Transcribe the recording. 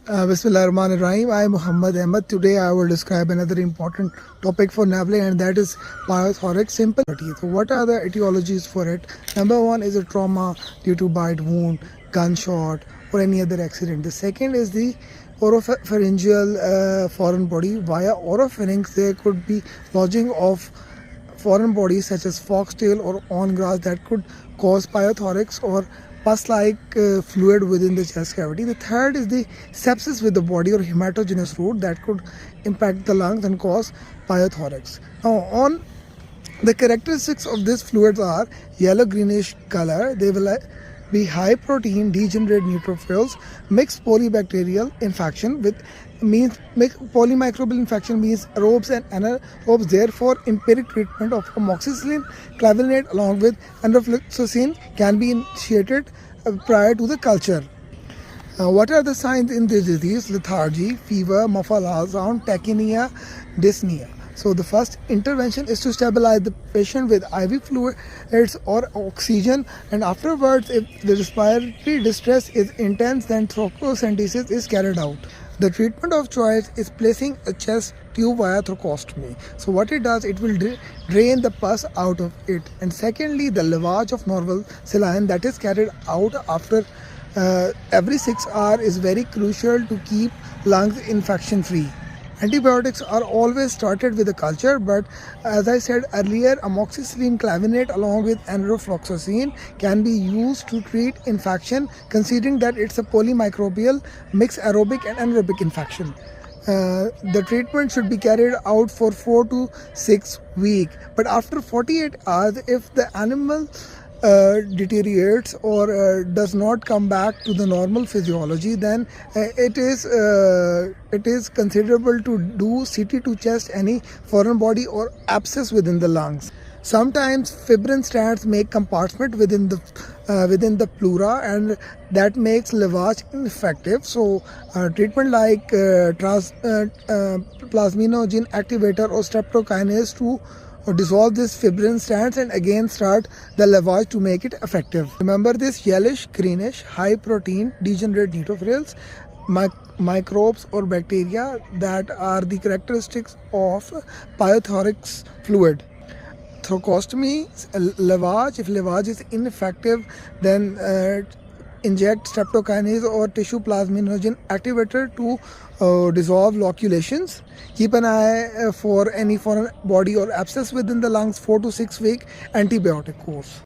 Bismillahirrahmanirrahim. I am Muhammad Ahmed. Today I will describe another important topic for Navle, and that is pyothorax simple. So what are the etiologies for it? Number one is a trauma due to bite wound, gunshot or any other accident. The second is the oropharyngeal foreign body. Via oropharynx there could be lodging of foreign bodies such as foxtail or on grass that could cause pyothorax or pus-like fluid within the chest cavity. The third is the sepsis with the body or hematogenous route that could impact the lungs and cause pyothorax. Now, on the characteristics of these fluids are yellow greenish color. They will be high protein degenerate neutrophils. Mixed polybacterial infection with means polymicrobial infection means aerobes and anaerobes. Therefore, empiric treatment of amoxicillin clavinate along with enrofloxacin can be initiated prior to the culture. What are the signs in this disease? Lethargy, fever, muffled sound, tachypnea, dyspnea. So the first intervention is to stabilize the patient with IV fluids or oxygen, and afterwards, if the respiratory distress is intense, then thoracentesis is carried out. The treatment of choice is placing a chest tube via thoracostomy. So what it does, it will drain the pus out of it. And secondly, the lavage of normal saline that is carried out after every 6 hours is very crucial to keep lungs infection free. Antibiotics are always started with a culture, but as I said earlier, amoxicillin clavinate along with enrofloxacin can be used to treat infection, considering that it's a polymicrobial mixed aerobic and anaerobic infection. The treatment should be carried out for 4 to 6 weeks, but after 48 hours, if the animal deteriorates or does not come back to the normal physiology, then it is considerable to do CT to chest any foreign body or abscess within the lungs. Sometimes fibrin strands make compartment within the pleura, and that makes lavage ineffective. So treatment like plasminogen activator or streptokinase to dissolve this fibrin strands and again start the lavage to make it effective. Remember this yellowish, greenish, high protein, degenerate neutrophils, microbes or bacteria that are the characteristics of pyothorax fluid. Thoracostomy, lavage. If lavage is ineffective, then inject streptokinase or tissue plasminogen activator to dissolve loculations. Keep an eye for any foreign body or abscess within the lungs. 4 to 6 week antibiotic course.